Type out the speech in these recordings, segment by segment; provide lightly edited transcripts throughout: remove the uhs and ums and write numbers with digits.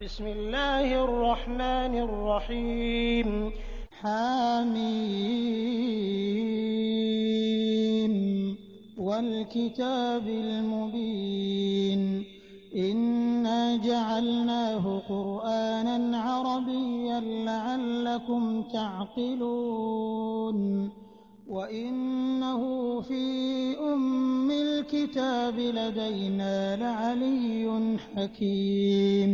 बिस्मिल्लाहिर्रहमानिर्रहीम। हामीम वल किताबिल मुबीन इन्ना जअलनाहु क़ुरआनन अरबिय्यन लअल्लकुम तअक़िलून व इन्नहु फ़ी उम्मिल किताबि लदैना लअलिय्युन हकीम।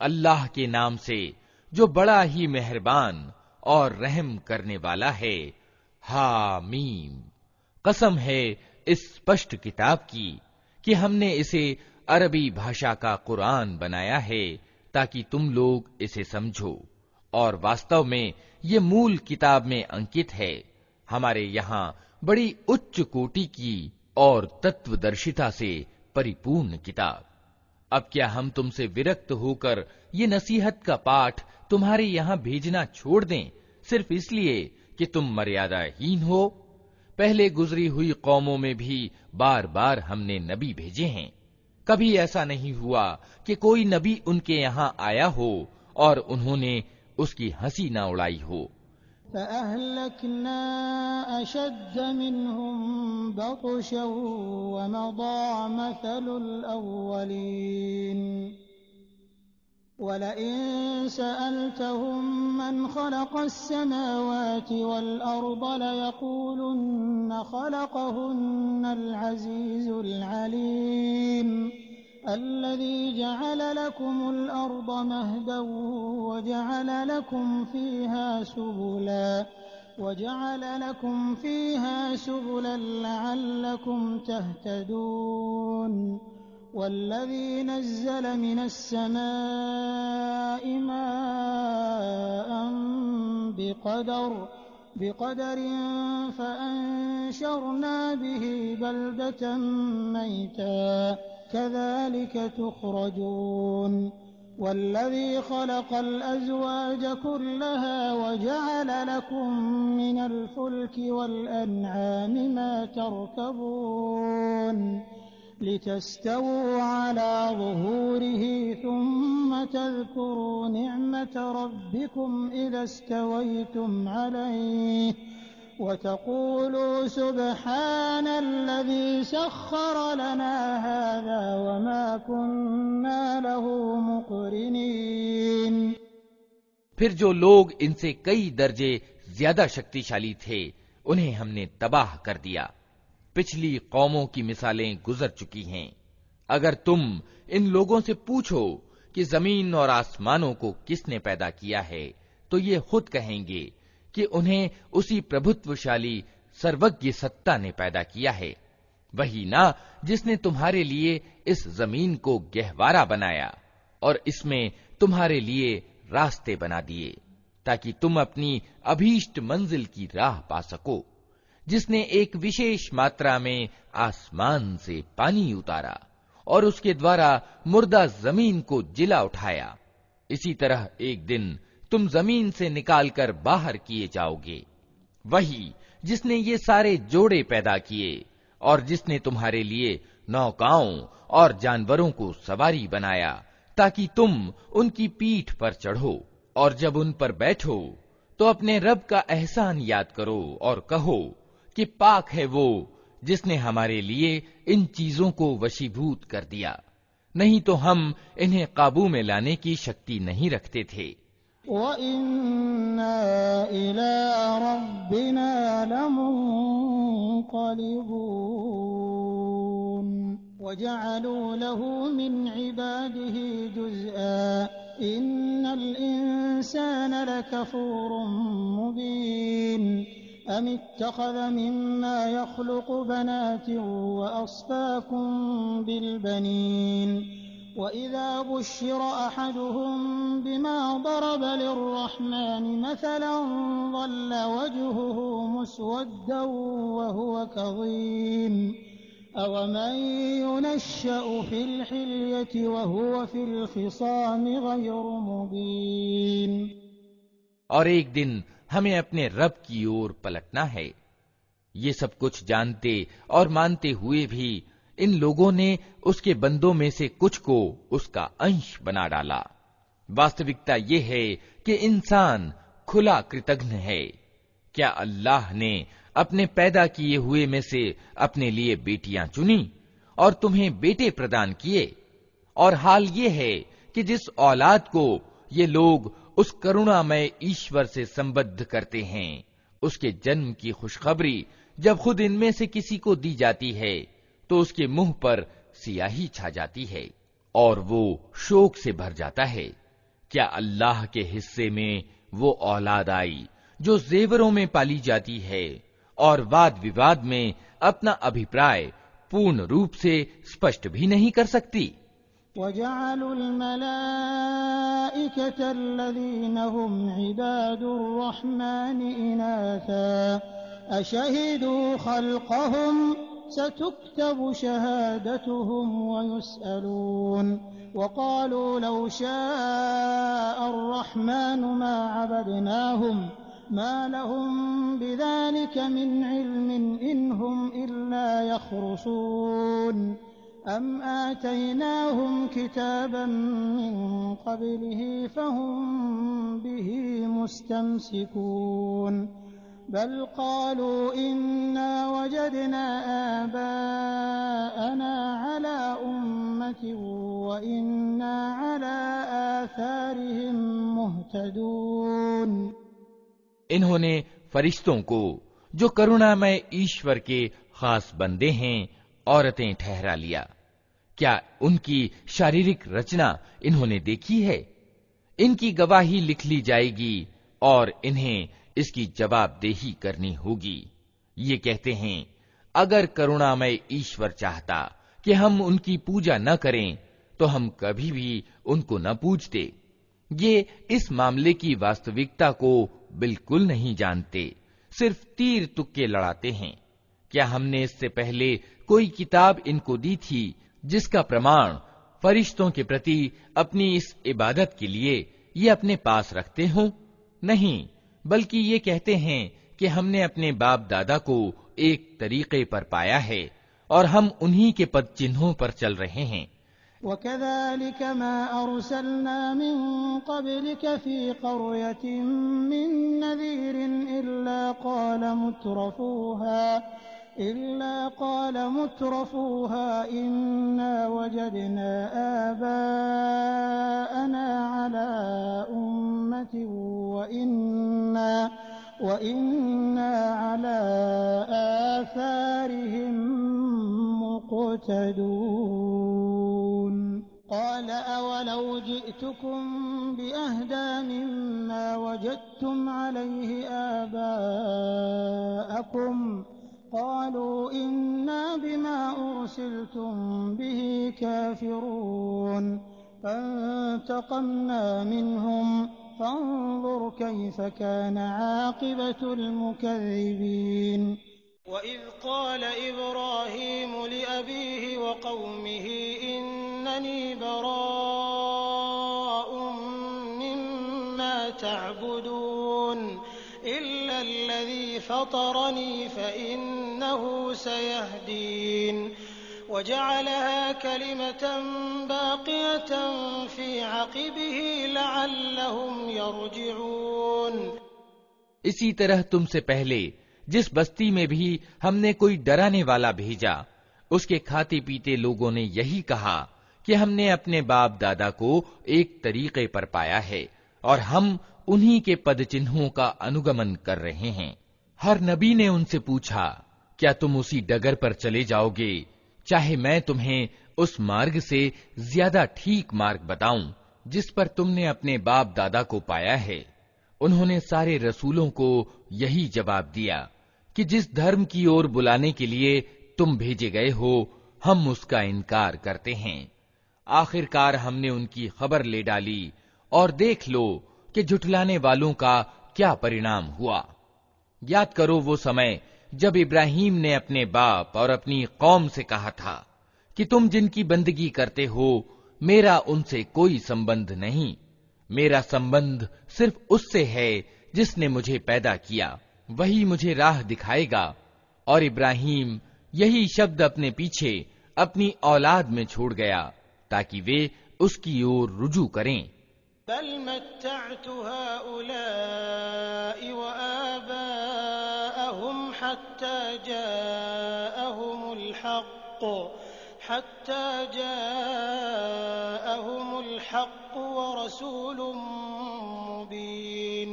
अल्लाह के नाम से जो बड़ा ही मेहरबान और रहम करने वाला है। हामीम, कसम है इस स्पष्ट किताब की कि हमने इसे अरबी भाषा का कुरान बनाया है ताकि तुम लोग इसे समझो, और वास्तव में ये मूल किताब में अंकित है, हमारे यहाँ बड़ी उच्च कोटि की और तत्वदर्शिता से परिपूर्ण किताब। अब क्या हम तुमसे विरक्त होकर ये नसीहत का पाठ तुम्हारे यहाँ भेजना छोड़ दें सिर्फ इसलिए कि तुम मर्यादाहीन हो? पहले गुजरी हुई कौमों में भी बार बार हमने नबी भेजे हैं। कभी ऐसा नहीं हुआ कि कोई नबी उनके यहाँ आया हो और उन्होंने उसकी हंसी न उड़ाई हो। फ़अहलकना अशद्द मिनहुम बत्शन वमदा मसलुल अव्वलीन वलइन सअल्तहुम मन खलक़स समावाति वल अर्द लयक़ूलुन्न खलक़हुन्नल अज़ीज़ुल अलीम अल्लज़ी जअल लकुमुल अर्द महदन वजअल लकुम फ़ीहा सुबुलन लअल्लकुम तहतदून। वल्लज़ी नज़्ज़ल मिनस समाइ माअन बिक़दरिन फ़अंशरना बिही बल्दतन मैता कज़ालिक तुख़रजून। वल्लज़ी ख़लक़ल अज़वाज कुल्लहा वजअल लकुम मिनल फ़ुल्कि वल अनआमि मा तर्कबून लितस्तवू अला ज़ुहूरिही थुम्म तज़्कुरू निअमत रब्बिकुम इज़ा इस्तवैतुम अलैहि वतक़ूलू सुब्हानल्लज़ी सख़्ख़र लना हाज़ा वमा कुन्ना लहू मुक़रिनीन। फिर जो लोग इनसे कई दर्जे ज्यादा शक्तिशाली थे उन्हें हमने तबाह कर दिया। पिछली कौमों की मिसालें गुजर चुकी हैं। अगर तुम इन लोगों से पूछो कि जमीन और आसमानों को किसने पैदा किया है, तो ये खुद कहेंगे कि उन्हें उसी प्रभुत्वशाली सर्वज्ञ सत्ता ने पैदा किया है, वही ना जिसने तुम्हारे लिए इस जमीन को गहवारा बनाया और इसमें तुम्हारे लिए रास्ते बना दिए ताकि तुम अपनी अभीष्ट मंजिल की राह पा सको, जिसने एक विशेष मात्रा में आसमान से पानी उतारा और उसके द्वारा मुर्दा जमीन को जिला उठाया। इसी तरह एक दिन तुम जमीन से निकालकर बाहर किए जाओगे। वही जिसने ये सारे जोड़े पैदा किए और जिसने तुम्हारे लिए नौकाओं और जानवरों को सवारी बनाया ताकि तुम उनकी पीठ पर चढ़ो, और जब उन पर बैठो तो अपने रब का एहसान याद करो और कहो कि पाक है वो जिसने हमारे लिए इन चीजों को वशीभूत कर दिया, नहीं तो हम इन्हें काबू में लाने की शक्ति नहीं रखते थे। वइन्ना इला रब्बिना लमुन्क़लिबून वजअलू लहू मिन इबादिही जुज़आ इन्नल इंसान लकफूरुम मुबीन अम इत्तख़ज़ मिम्मा यख़्लुक़ु बनातिन व अस्फ़ाकुम बिलबनीन वइज़ा बुश्शिर अहदुहुम बिमा दरब लिर्रहमान मसलन ज़ल्ल वजहुहु मुस्वद्दन वहुव कज़ीम अवमन युनश्शअ फिल हिल्यति वहुव फिल ख़िसाम गैर मुबीन। और एक दिन हमें अपने रब की ओर पलटना है। ये सब कुछ जानते और मानते हुए भी इन लोगों ने उसके बंदों में से कुछ को उसका अंश बना डाला। वास्तविकता ये है कि इंसान खुला कृतघ्न है। क्या अल्लाह ने अपने पैदा किए हुए में से अपने लिए बेटियां चुनी और तुम्हें बेटे प्रदान किए? और हाल ये है कि जिस औलाद को ये लोग उस करुणामय ईश्वर से संबद्ध करते हैं, उसके जन्म की खुशखबरी जब खुद इनमें से किसी को दी जाती है तो उसके मुंह पर सियाही छा जाती है और वो शोक से भर जाता है। क्या अल्लाह के हिस्से में वो औलाद आई जो जेवरों में पाली जाती है और वाद विवाद में अपना अभिप्राय पूर्ण रूप से स्पष्ट भी नहीं कर सकती? वजअलुल मलाइकता अल्लज़ीना हुम इबादुर रहमान इनासा अशहिदू खल्क़हुम सतुक्तबु शहादतुहुम वयुस्अलून वक़ालू लौ शाअ अर्रहमानु मा अबदनाहुम मा लहुम बिज़ालिका मिन इल्मिन इन हुम इल्ला यख़रुसून अम आतैनाहुम किताबन मिन क़ब्लिही फ़हुम बिही मुस्तमसिकून बल क़ालू इन्ना वजदना आबाअना अला उम्मतिन व इन्ना अला आथारिहिम मुहतदून। इन्होंने फरिश्तों को, जो करुणामय ईश्वर के खास बंदे हैं, औरतें ठहरा लिया। क्या उनकी शारीरिक रचना इन्होंने देखी है? इनकी गवाही लिख ली जाएगी और इन्हें इसकी जवाबदेही करनी होगी। ये कहते हैं, अगर करुणामय ईश्वर चाहता कि हम उनकी पूजा न करें तो हम कभी भी उनको न पूजते। ये इस मामले की वास्तविकता को बिल्कुल नहीं जानते, सिर्फ तीर तुक्के लड़ाते हैं। क्या हमने इससे पहले कोई किताब इनको दी थी जिसका प्रमाण फरिश्तों के प्रति अपनी इस इबादत के लिए ये अपने पास रखते हों? नहीं, बल्कि ये कहते हैं कि हमने अपने बाप दादा को एक तरीके पर पाया है और हम उन्हीं के पद चिन्हों पर चल रहे हैं। वकज़ालिक मा अरसलना मिन क़ब्लिक फ़ी क़र्यतिन मिन नज़ीरिन इल्ला क़ाल मुत्रफ़ूहा इन्ना वजदना आबाअना अला उम्मतिन व इन्ना अला आथारिहिम मुक़तदून। क़ाल अवलौ जि'तुकुम बिअहदा मिम्मा वजदतुम अलैहि आबाअकुम क़ालू इन्ना बिमा उरसिलतुम बिही काफ़िरून फ़ंतक़म्ना मिनहुम फ़ंज़ुर कैफ़ कान आक़िबतुल मुकज़्ज़िबीन। वइज़ क़ाल इब्राहीम लिअबीहि व क़ौमिहि इन्ननी बराअुम मिम्मा तअबुदून इल्ला अल्लज़ी फ़तरनी फ़इन्नहु सयहदीन वजअलहा कलिमतन बाक़ियतन फ़ी अक़िबिही लअल्लहुम यरजिऊन। इसी तरह तुमसे पहले जिस बस्ती में भी हमने कोई डराने वाला भेजा, उसके खाते पीते लोगों ने यही कहा कि हमने अपने बाप दादा को एक तरीके पर पाया है और हम उन्हीं के पद चिन्हों का अनुगमन कर रहे हैं। हर नबी ने उनसे पूछा, क्या तुम उसी डगर पर चले जाओगे, चाहे मैं तुम्हें उस मार्ग से ज्यादा ठीक मार्ग बताऊं जिस पर तुमने अपने बाप दादा को पाया है? उन्होंने सारे रसूलों को यही जवाब दिया कि जिस धर्म की ओर बुलाने के लिए तुम भेजे गए हो, हम उसका इनकार करते हैं। आखिरकार हमने उनकी खबर ले डाली और देख लो कि झुठलाने वालों का क्या परिणाम हुआ। याद करो वो समय जब इब्राहीम ने अपने बाप और अपनी कौम से कहा था कि तुम जिनकी बंदगी करते हो मेरा उनसे कोई संबंध नहीं, मेरा संबंध सिर्फ उससे है जिसने मुझे पैदा किया, वही मुझे राह दिखाएगा। और इब्राहीम यही शब्द अपने पीछे अपनी औलाद में छोड़ गया ताकि वे उसकी ओर रुजू करें। बल मत्तअतु हाउलाइ व आबाअहुम हत्ता जाअहुमुल हक़्क़ व रसूलुम मुबीन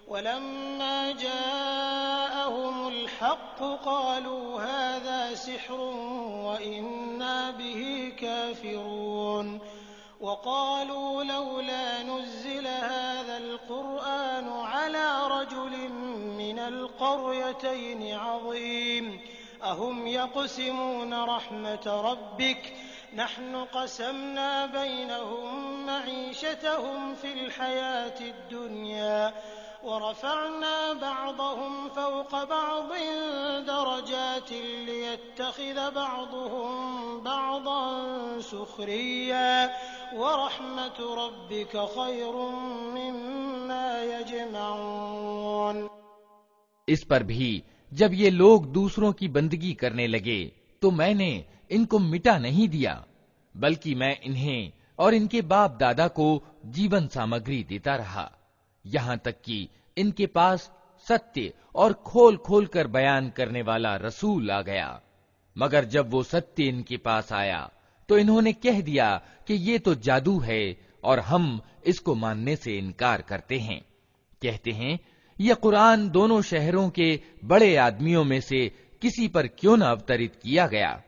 वलम्मा जाअहुमुल हक़्क़ क़ालू हाज़ा सिह्रुन व इन्ना बिही काफ़िरून वक़ालू लौला नुज़्ज़िल हाज़ल क़ुरआनु अला रजुलिन मिनल क़रयतैन अज़ीम अहुम यक़सिमून रहमत रब्बिक नहनु क़समना बैनहुम मईशतहुम फ़िल हयातिद दुनिया वरफ़अना बअदहुम फ़ौक़ बअदिन दरजातिन लियत्तख़िज़ बअदुहुम बअदन सुख़रिय्या वरहमतु रब्बिक ख़ैरुम मिम्मा यजमऊन। इस पर भी जब ये लोग दूसरों की बंदगी करने लगे तो मैंने इनको मिटा नहीं दिया, बल्कि मैं इन्हें और इनके बाप दादा को जीवन सामग्री देता रहा, यहाँ तक कि इनके पास सत्य और खोल खोल कर बयान करने वाला रसूल आ गया। मगर जब वो सत्य इनके पास आया तो इन्होंने कह दिया कि ये तो जादू है और हम इसको मानने से इनकार करते हैं। कहते हैं यह कुरान दोनों शहरों के बड़े आदमियों में से किसी पर क्यों न अवतरित किया गया।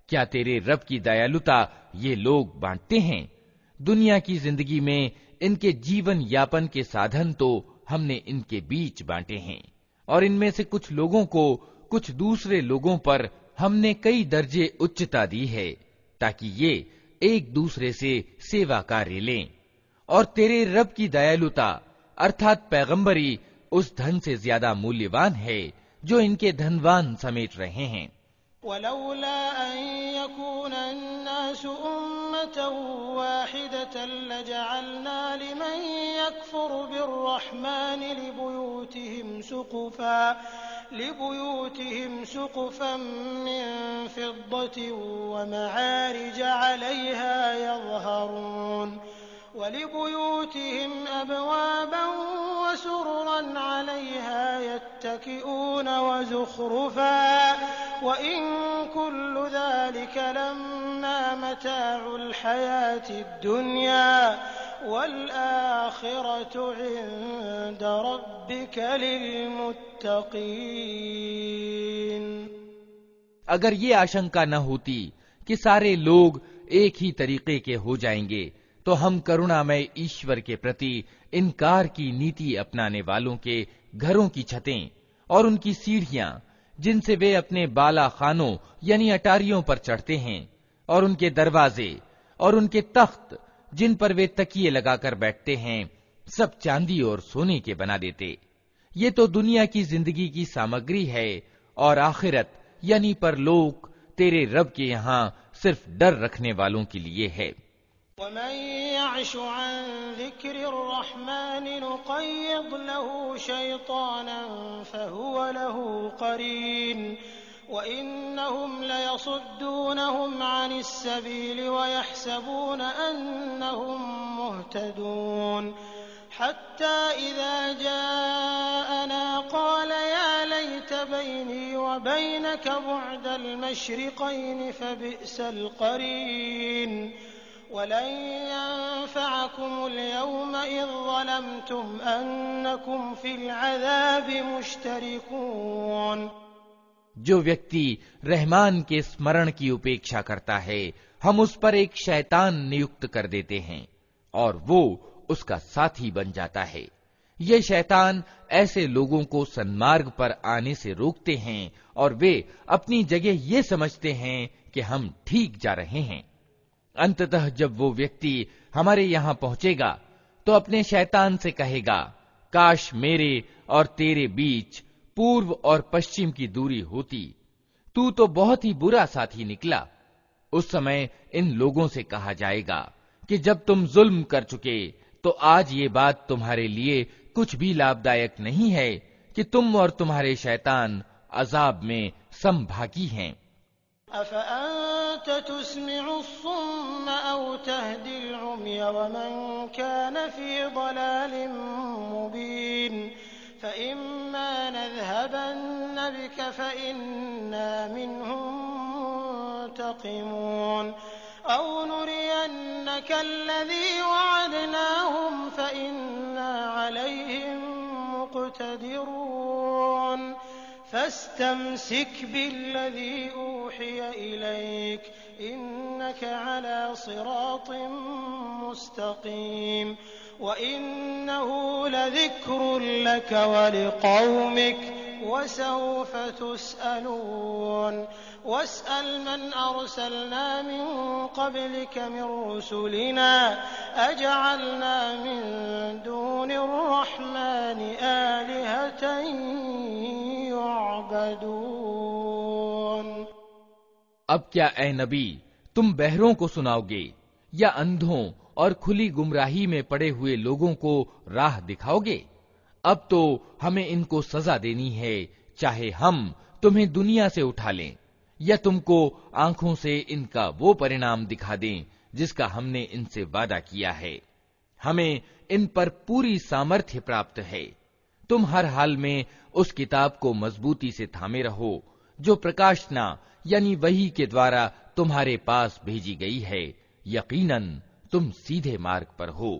क्या तेरे रब की दयालुता ये लोग बांटते हैं? दुनिया की जिंदगी में इनके जीवन यापन के साधन तो हमने इनके बीच बांटे हैं और इनमें से कुछ लोगों को कुछ दूसरे लोगों पर हमने कई दर्जे उच्चता दी है ताकि ये एक दूसरे से सेवा कार्य लें। और तेरे रब की दयालुता अर्थात पैगंबरी उस धन से ज्यादा मूल्यवान है जो इनके धनवान समेट रहे हैं। वलौला अन यकून अन्नासु उम्मतन वाहिदतन लजअलना लिमन यकफुरु बिर्रहमान लिबुयूतिहिम सुक़ुफन मिन फिद्दतिन व मआरिज अलैहा यज़हरून वलिबुयूतिहिम अबवाबन व सुरुरन अलैहा यत्तकिऊन व ज़ुख़रुफा व इन कुल्लु ज़ालिका लम्मा मताउल हयातिद दुनिया वल आखिरतु इंद रब्बिका लिलमुत्तक़ीन। अगर ये आशंका न होती कि सारे लोग एक ही तरीके के हो जाएंगे तो हम करुणामय ईश्वर के प्रति इनकार की नीति अपनाने वालों के घरों की छतें और उनकी सीढ़ियां जिनसे वे अपने बाला खानों यानी अटारियों पर चढ़ते हैं और उनके दरवाजे और उनके तख्त जिन पर वे तकिए लगाकर बैठते हैं सब चांदी और सोने के बना देते। ये तो दुनिया की जिंदगी की सामग्री है और आखिरत यानी परलोक तेरे रब के यहाँ सिर्फ डर रखने वालों के लिए है। वमन यअश अन ज़िक्रिर्रहमान नुक़य्यिद लहू शैतानन फहुव लहू क़रीन व इन्नहुम लयसुद्दूनहुम अनिस्सबील व यहसबून अन्नहुम मुहतदून हत्ता इज़ा जाअना क़ाल या लैत बैनी व बैनक बुअदल मशरिक़ैन फबिअसल क़रीन वलन यंफ़अकुमुल यौम इज़ ज़लमतुम अन्नकुम फ़िल अज़ाबि मुश्तरिकून। जो व्यक्ति रहमान के स्मरण की उपेक्षा करता है हम उस पर एक शैतान नियुक्त कर देते हैं और वो उसका साथी बन जाता है। ये शैतान ऐसे लोगों को सन्मार्ग पर आने से रोकते हैं और वे अपनी जगह ये समझते हैं कि हम ठीक जा रहे हैं। अंततः जब वो व्यक्ति हमारे यहाँ पहुंचेगा तो अपने शैतान से कहेगा, काश मेरे और तेरे बीच पूर्व और पश्चिम की दूरी होती, तू तो बहुत ही बुरा साथी निकला। उस समय इन लोगों से कहा जाएगा कि जब तुम जुल्म कर चुके तो आज ये बात तुम्हारे लिए कुछ भी लाभदायक नहीं है कि तुम और तुम्हारे शैतान अजाब में समभागी हैं। अफ़अन्त तुस्मिउ सुम्म औ तहदिल उम्य वमन कान फ़ी ज़लालिम मुबीन फ़इम्मा नज़हबन्न बिक फ़इन्ना मिन्हुम मुंतक़िमून औ नुरियन्नक अल्लज़ी वअदनाहुम फ़इन्ना अलैहिम मुक़तदिरून फस्तमसिक बिल्लज़ी ऊहिय इलैक इन्नक अला सिरातिम मुस्तक़ीम व इन्नहु लज़िक्रुन लक व लिक़ौमिक व सौफ़ तुस्अलून वस्अल मन अरसलना मिन क़ब्लिक मिन रुसुलिना अजअलना मिन दूनिर रहमानि आलिहतन युअबदून। अब क्या ए नबी, तुम बहरों को सुनाओगे या अंधों और खुली गुमराही में पड़े हुए लोगों को राह दिखाओगे? अब तो हमें इनको सजा देनी है, चाहे हम तुम्हें दुनिया से उठा लें या तुमको आंखों से इनका वो परिणाम दिखा दें जिसका हमने इनसे वादा किया है। हमें इन पर पूरी सामर्थ्य प्राप्त है। तुम हर हाल में उस किताब को मजबूती से थामे रहो जो प्रकाशना यानी वही के द्वारा तुम्हारे पास भेजी गई है। यकीनन तुम सीधे मार्ग पर हो।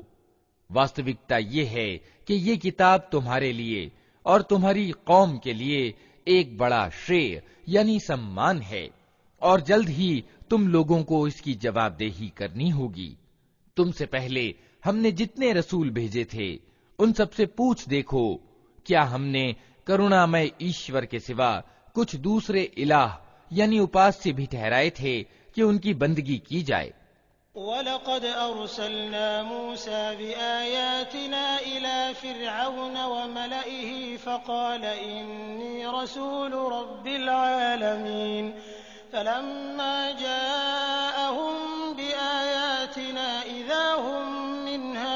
वास्तविकता ये है कि ये किताब तुम्हारे लिए और तुम्हारी कौम के लिए एक बड़ा श्रेय यानी सम्मान है और जल्द ही तुम लोगों को इसकी जवाबदेही करनी होगी। तुमसे पहले हमने जितने रसूल भेजे थे उन सबसे पूछ देखो, क्या हमने करुणामय ईश्वर के सिवा कुछ दूसरे इलाह यानी उपास्य भी ठहराए थे कि उनकी बंदगी की जाए। वलक़द अरसलना मूसा बिआयातिना इला फ़िरऔन व मलइही फ़क़ाल इन्नी रसूलु रब्बिल आलमीन फ़लम्मा जाअहुम बिआयातिना इज़ा हुम मिन्हा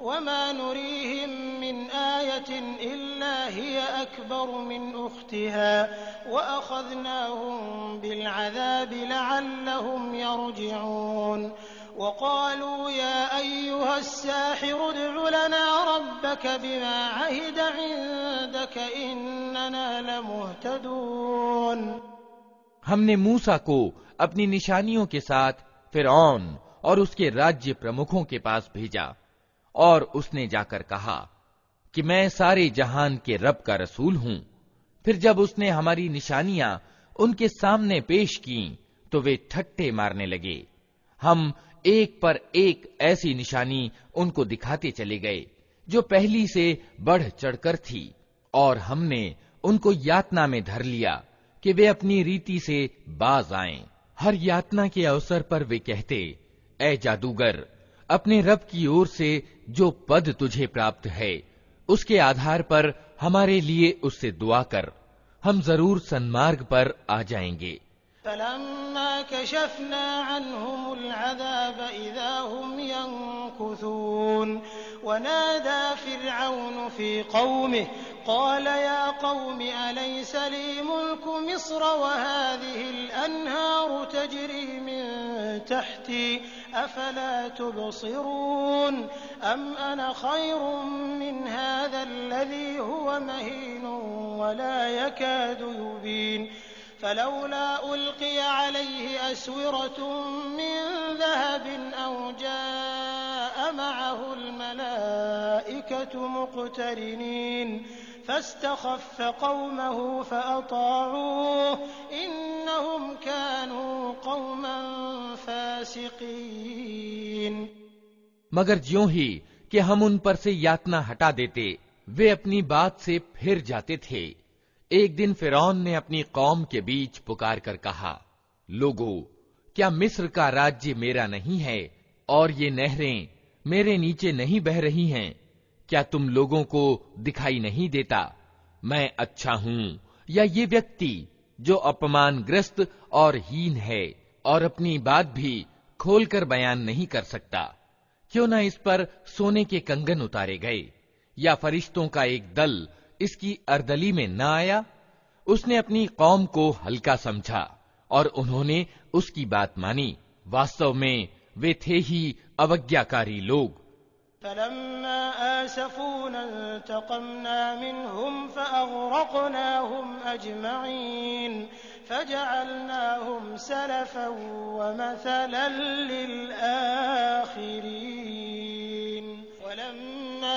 वमा नुरीहिम मिन आयतिन इल्ला हिय अकबर मिन उख्तिहा वअख़ज़नाहुम बिलअज़ाब लअल्लहुम यरजिऊन वक़ालू या अय्युहस्साहिरु उद्'ु लना रब्बक बिमा अहिद इंदक इन्नना लमुहतदून। हमने मूसा को अपनी निशानियों के साथ फिरौन और उसके राज्य प्रमुखों के पास भेजा और उसने जाकर कहा कि मैं सारे जहान के रब का रसूल हूं। फिर जब उसने हमारी निशानियां उनके सामने पेश की तो वे ठट्ठे मारने लगे। हम एक पर एक ऐसी निशानी उनको दिखाते चले गए जो पहली से बढ़ चढ़कर थी और हमने उनको यातना में धर लिया कि वे अपनी रीति से बाज आएं। हर यातना के अवसर पर वे कहते, ऐ जादूगर, अपने रब की ओर से जो पद तुझे प्राप्त है उसके आधार पर हमारे लिए उससे दुआ कर, हम जरूर सन्मार्ग पर आ जाएंगे। फलम्मा कशफना अन्हुमुल अज़ाब इज़ा हुम यंकुसून वनादा फ़िरऔन फ़ी क़ौमिही क़ाल या क़ौमि अलैस ली मुल्कु मिस्र वहाज़िहिल अन्हारु तजरी मिन तहती अफ़ला तुबसिरून अम अना ख़ैरुम मिन हाज़ाल्लज़ी हुव महीनुन वला यकादु युबीन फलौला उल्क़िय अलैहि अस्विरतुम मिन ज़हबिन औ जाअ मअहुल मलाइकतु मुक़्तरिनीन फस्तख़फ़्फ़ क़ौमहु फ़अताऊह इन्नहुम कानू क़ौमन फ़ासिक़ीन। मगर ज्यों ही कि हम उन पर से यातना हटा देते वे अपनी बात से फिर जाते थे। एक दिन फिरौन ने अपनी कौम के बीच पुकार कर कहा, लोगो, क्या मिस्र का राज्य मेरा नहीं है और ये नहरें मेरे नीचे नहीं बह रही हैं? क्या तुम लोगों को दिखाई नहीं देता मैं अच्छा हूं या ये व्यक्ति जो अपमानग्रस्त और हीन है और अपनी बात भी खोलकर बयान नहीं कर सकता? क्यों न इस पर सोने के कंगन उतारे गए या फरिश्तों का एक दल इसकी अर्दली में न आया? उसने अपनी कौम को हल्का समझा और उन्होंने उसकी बात मानी। वास्तव में वे थे ही अवज्ञाकारी लोग। फलम्मा आसफूना इंतक़म्ना मिनहुम फअग़रक़नाहुम अजमईन फजअलनाहुम सलफन व मसलन लिल आखिरीन वलम्मा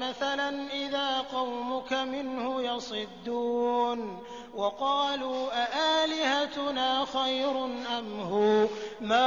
मसलन इज़ा क़ौमुक मिन्हु यसिद्दून वक़ालू अआलिहतुना ख़ैरुन अम हु मा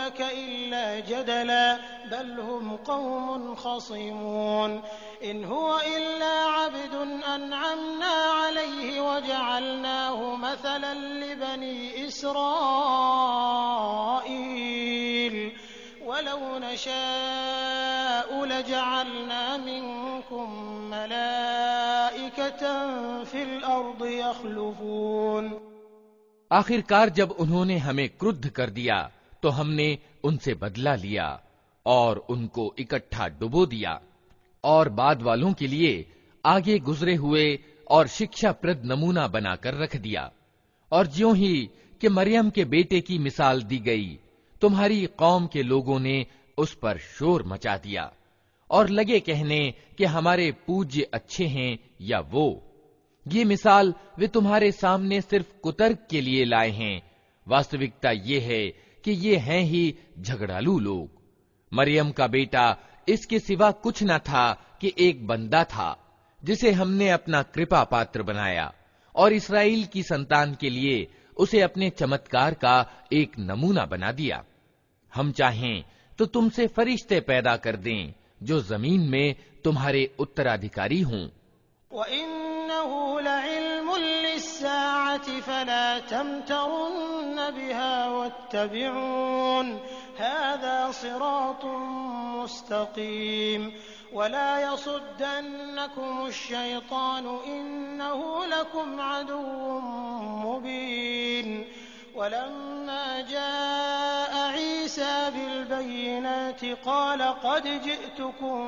लक इल्ला जदला बल हुम क़ौमुन ख़सीमून इन हुव इल्ला अब्दुन अनअमना अलैहि वजअलनाहु मसलन लिबनी इस्राईल वलौ नशाअ लजअलना मिनकुम मलाइकतन फिल अर्द यख़्लुफ़ून। आखिरकार जब उन्होंने हमें क्रुद्ध कर दिया तो हमने उनसे बदला लिया और उनको इकट्ठा डुबो दिया और बाद वालों के लिए आगे गुजरे हुए और शिक्षाप्रद नमूना बनाकर रख दिया। और ज्यों ही कि मरियम के बेटे की मिसाल दी गई, तुम्हारी कौम के लोगों ने उस पर शोर मचा दिया और लगे कहने कि हमारे पूज्य अच्छे हैं या वो। ये मिसाल वे तुम्हारे सामने सिर्फ कुतर्क के लिए लाए हैं। वास्तविकता ये है कि ये हैं ही झगड़ालू लोग। मरियम का बेटा इसके सिवा कुछ न था कि एक बंदा था जिसे हमने अपना कृपा पात्र बनाया और इस्राएल की संतान के लिए उसे अपने चमत्कार का एक नमूना बना दिया। हम चाहें तो तुमसे फरिश्ते पैदा कर दें जो जमीन में तुम्हारे उत्तराधिकारी हों। वइन्नहु लइल्मुन लिस्साअति फला तमतरुन्न बिहा वत्तबिऊन हाज़ा सिरातुम मुस्तकीम वला यसुद्दन्नकुमुश शैतानु इन्नहु लकुम अदुव्वुम मुबीन वलम्मा जाअ ईसा बिलबय्यिनाति क़ाल क़द जि'तुकुम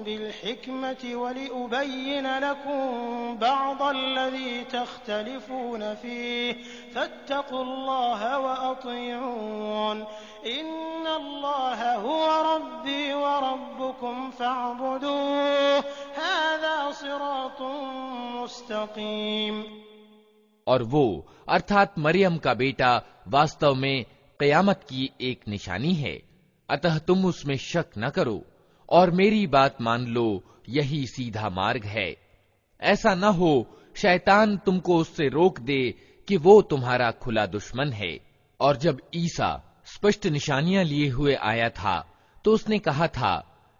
बिलहिक्मति वलिउबय्यिन लकुम बअदल्लज़ी तख्तलिफून फ़ीहि फत्तक़ुल्लाह वअतिऊन इन्नल्लाह हुवा रब्बी व रब्बुकुम फ़अब्दूहु हाज़ा सिरातुम मुस्तक़ीम। और वो अर्थात मरियम का बेटा वास्तव में क़यामत की एक निशानी है, अतः तुम उसमें शक न करो और मेरी बात मान लो, यही सीधा मार्ग है। ऐसा न हो शैतान तुमको उससे रोक दे कि वो तुम्हारा खुला दुश्मन है। और जब ईसा स्पष्ट निशानियां लिए हुए आया था तो उसने कहा था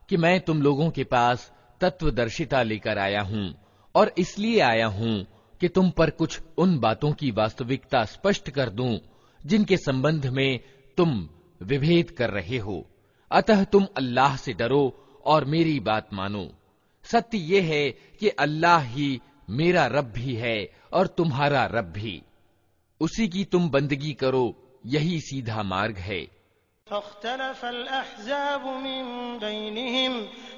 कि मैं तुम लोगों के पास तत्वदर्शिता लेकर आया हूं और इसलिए आया हूं कि तुम पर कुछ उन बातों की वास्तविकता स्पष्ट कर दूं जिनके संबंध में तुम विभेद कर रहे हो। अतः तुम अल्लाह से डरो और मेरी बात मानो। सत्य ये है कि अल्लाह ही मेरा रब भी है और तुम्हारा रब भी, उसी की तुम बंदगी करो, यही सीधा मार्ग है। फ़ख्तलफ़ल अहज़ाबु मिन बैनिहिम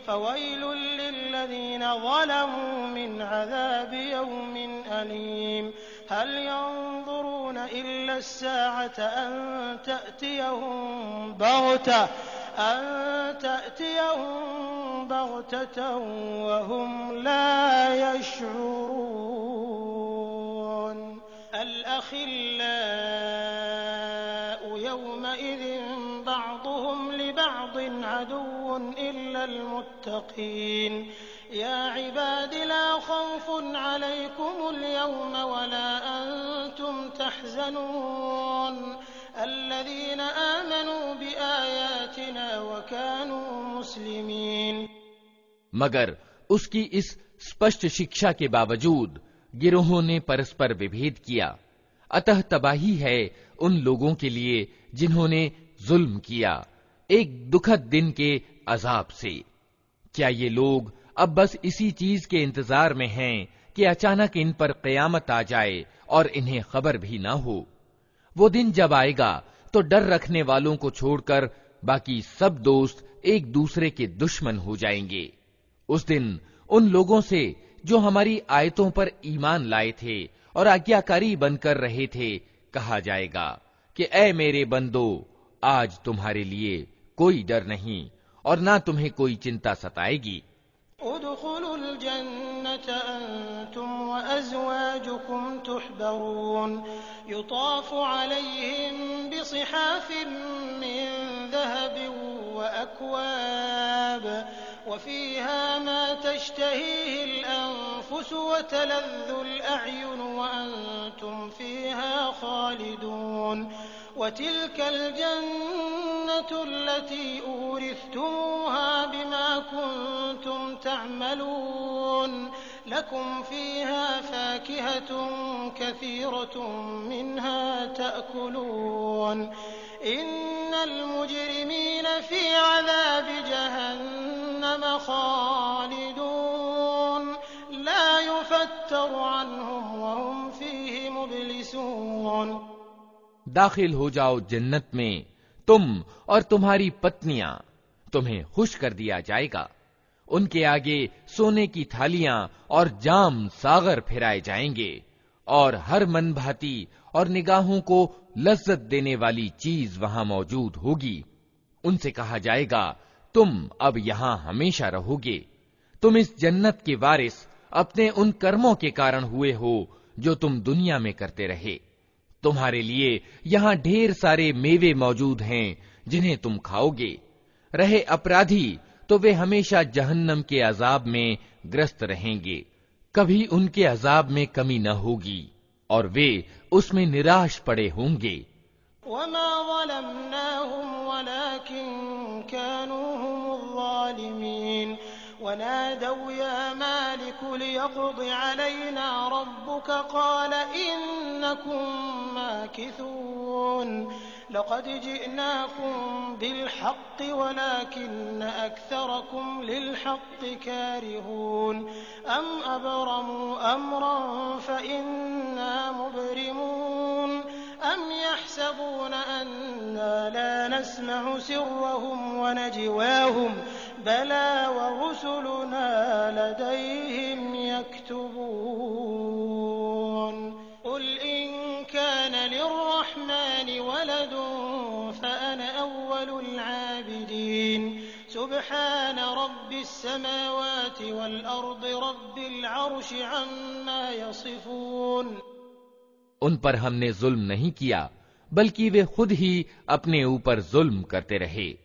फ़वैलुल लिल्लज़ीना ज़लमू मिन अज़ाबि यौमिन अलीम हल यंज़ुरून इल्ला अस्साअत अन तअतियहुम बग़ततन वहुम ला यशऊरून अल-अख़िल्लाउ यौमइज़िन बअदुहुम लिबअदिन अदुव्वुन इल्लल मुत्तक़ीन या इबादी ला खौफुन अलैकुमुल यौम वला अंतुम तहज़नून अल्लज़ीना आमनू बिआयातिना व कानू मुस्लिमीन। मगर उसकी इस स्पष्ट शिक्षा के बावजूद गिरोहों ने परस्पर विभेद किया। अतः तबाही है उन लोगों के लिए जिन्होंने जुल्म किया, एक दुखद दिन के अजाब से। क्या ये लोग अब बस इसी चीज के इंतजार में हैं कि अचानक इन पर क़यामत आ जाए और इन्हें खबर भी ना हो? वो दिन जब आएगा तो डर रखने वालों को छोड़कर बाकी सब दोस्त एक दूसरे के दुश्मन हो जाएंगे। उस दिन उन लोगों से जो हमारी आयतों पर ईमान लाए थे और आज्ञाकारी बनकर रहे थे, कहा जाएगा कि ऐ मेरे बंदो, आज तुम्हारे लिए कोई डर नहीं और ना तुम्हें कोई चिंता सताएगी। उदखुलुल जन्नत अंतुम व अज़वाजुकुम तुहबरून युताफु अलैहिम बिसिहाफिन मिन ज़हबिन व अक्वाब व फ़ीहा मा तश्तहीहिल अनफुस व तलज़्ज़ुल अअयुन व अंतुम फ़ीहा खालिदून वतिल्कल जन्नतु अल्लती ऊरिस्तुमूहा बिमा कुन्तुम तअमलून लकुम फ़ीहा फ़ाकिहतुन कसीरतुन मिन्हा तअकुलून इन्नल मुजरिमीन फ़ी अज़ाबि जहन्नम खालिदून ला युफ़त्तरु अन्हुम व हुम फ़ीहि मुब्लिसून। दाखिल हो जाओ जन्नत में, तुम और तुम्हारी पत्नियां, तुम्हें खुश कर दिया जाएगा। उनके आगे सोने की थालियां और जाम सागर फिराए जाएंगे और हर मन भाती और निगाहों को लज्जत देने वाली चीज वहां मौजूद होगी। उनसे कहा जाएगा, तुम अब यहां हमेशा रहोगे। तुम इस जन्नत के वारिस अपने उन कर्मों के कारण हुए हो जो तुम दुनिया में करते रहे। तुम्हारे लिए यहां ढेर सारे मेवे मौजूद हैं जिन्हें तुम खाओगे। रहे अपराधी तो वे हमेशा जहन्नम के अजाब में ग्रस्त रहेंगे, कभी उनके अजाब में कमी न होगी और वे उसमें निराश पड़े होंगे। वमा ज़लमनाहुम वलाकिन कानू हुमुज़्ज़ालिमीन वनादौ या मालिकु लियक़्दि अलैना रब्बुक क़ाल इन्नकुम माकिसून लक़द जिअनाकुम बिलहक़्क़ि वलाकिन्न अक्सरकुम लिलहक़्क़ि कारिहून अम अबरमू अम्रन फ़इन्ना मुब्रिमून अम यहसबून अन्ना ला नस्मअु सिर्रहुम व नजवाहुम बला व रुसुलुना लदैहिम यक्तुबून क़ुल इन कान लिर्रहमानि वलदुन फ़अना अव्वलुल आबिदीन सुब्हान रब्बिस समावाति वल अर्दि रब्बिल अर्शि अम्मा यसिफून। उन पर हमने जुल्म नहीं किया, बल्कि वे खुद ही अपने ऊपर जुल्म करते रहे।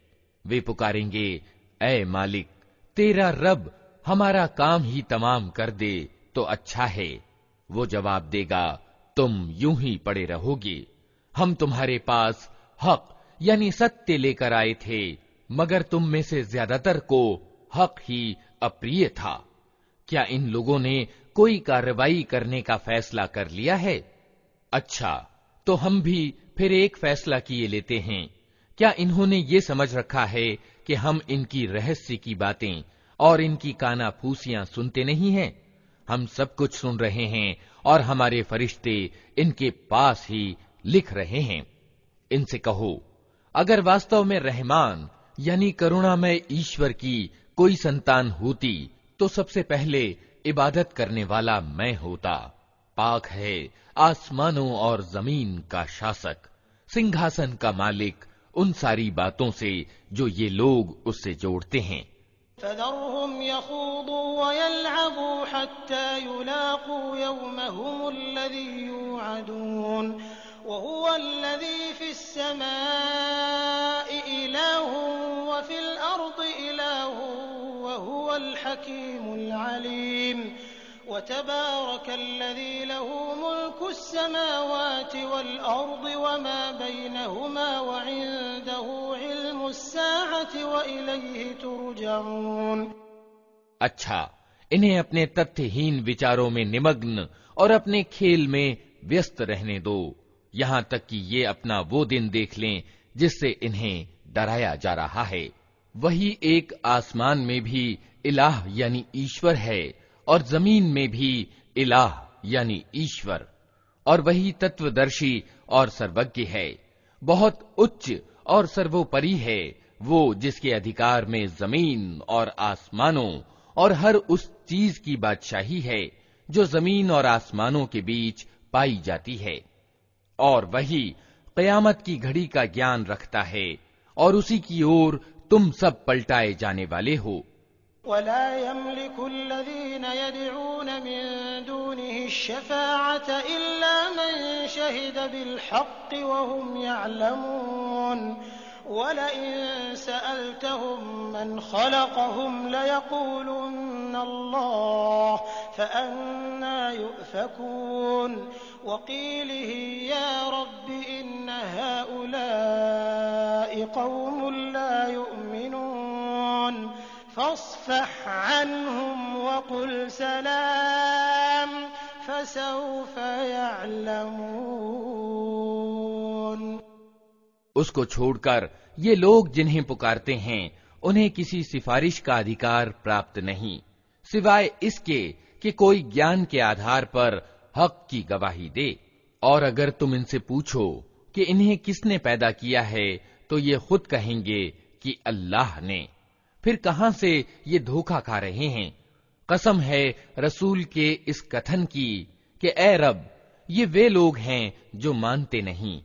वे पुकारेंगे, ऐ मालिक, तेरा रब हमारा काम ही तमाम कर दे तो अच्छा है। वो जवाब देगा, तुम यूं ही पड़े रहोगे। हम तुम्हारे पास हक यानी सत्य लेकर आए थे, मगर तुम में से ज्यादातर को हक ही अप्रिय था। क्या इन लोगों ने कोई कार्रवाई करने का फैसला कर लिया है? अच्छा, तो हम भी फिर एक फैसला किए लेते हैं। क्या इन्होंने ये समझ रखा है कि हम इनकी रहस्य की बातें और इनकी कानाफूसियां सुनते नहीं हैं? हम सब कुछ सुन रहे हैं और हमारे फरिश्ते इनके पास ही लिख रहे हैं। इनसे कहो, अगर वास्तव में रहमान यानी करुणामय ईश्वर की कोई संतान होती तो सबसे पहले इबादत करने वाला मैं होता। पाक है आसमानों और जमीन का शासक, सिंहासन का मालिक उन सारी बातों से जो ये लोग उससे जोड़ते हैं। फ़ज़रहुम यख़ूदू व यलअबू हत्ता युलाक़ू यौमहुम अल्लज़ी यूअदून व हुवा अल्लज़ी फ़िस समाई इलाहुन व फ़िल अर्दि इलाहुन व हुवल हकीमुल अलीम वतबारकल्लज़ी लहू मुल्कुस समावाति वल अर्दि वमा बैनहुमा व इंदहू इल्मुस साअति व इलैहि तुरजऊन। अच्छा, इन्हें अपने तथ्यहीन विचारों में निमग्न और अपने खेल में व्यस्त रहने दो, यहां तक कि ये अपना वो दिन देख लें जिससे इन्हें डराया जा रहा है। वही एक आसमान में भी इलाह यानी ईश्वर है और जमीन में भी इलाह यानी ईश्वर, और वही तत्वदर्शी और सर्वज्ञ है, बहुत उच्च और सर्वोपरि है वो जिसके अधिकार में जमीन और आसमानों और हर उस चीज की बादशाही है जो जमीन और आसमानों के बीच पाई जाती है, और वही क़यामत की घड़ी का ज्ञान रखता है और उसी की ओर तुम सब पलटाए जाने वाले हो। वला यमलिकुल्लज़ीन यदऊन मिन दूनिहि शफ़ाअत इल्ला मन शहिद बिलहक़्क़ि वहुम यअलमून वलइन सअल्तहुम मन ख़लक़हुम लयक़ूलुन्न अल्लाह फ़अन्ना युफ़कून वक़ीलिहि या रब्बि इन्न हाउलाइ क़ौमुन ला युमिनून फ़ास्फ़ह अन्हुम वक़ुल सलाम फ़सौफ़ यअलमून। उसको छोड़कर ये लोग जिन्हें पुकारते हैं उन्हें किसी सिफारिश का अधिकार प्राप्त नहीं, सिवाय इसके कि कोई ज्ञान के आधार पर हक की गवाही दे। और अगर तुम इनसे पूछो कि इन्हें किसने पैदा किया है तो ये खुद कहेंगे कि अल्लाह ने। फिर कहां से ये धोखा खा रहे हैं। कसम है रसूल के इस कथन की कि ए रब, ये वे लोग हैं जो मानते नहीं।